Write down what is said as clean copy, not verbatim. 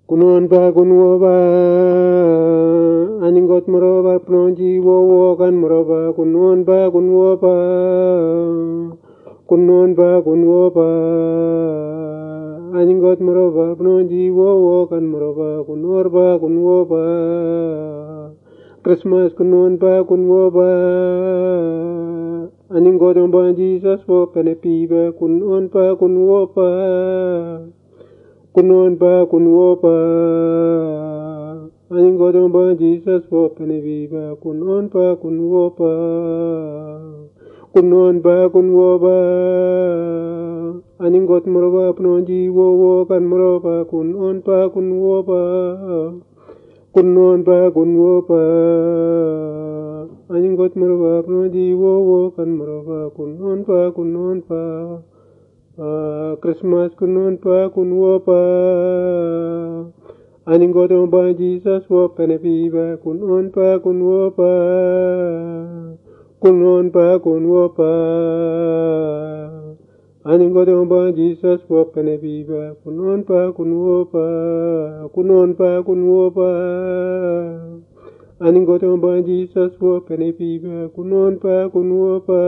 Kunon pa kunwo pa aningot moroba pronji wo kan moroba kunon pa kunwo pa aningot moroba pronji wo kan moroba kunor pa kunwo pa Christmas kunon pa kunwo pa aningot omba Jesus wo penepiba kunon pa kunwo pa Kunon pa kunwo pa aning godong ba Jesus wo peneviva kunon pa kunwo pa aning god moroba pnonji wo kan moroba kunon pa kunwo pa aning god moroba pnonji wo kan moroba kunon pa Christmas kunon pa kunwo pa aning godong ba Jesus wo peneviva kunon pa kunwo pa aning godong ba Jesus wo peneviva kunon pa kunwo pa aning godong ba Jesus wo peneviva kunon pa kunwo pa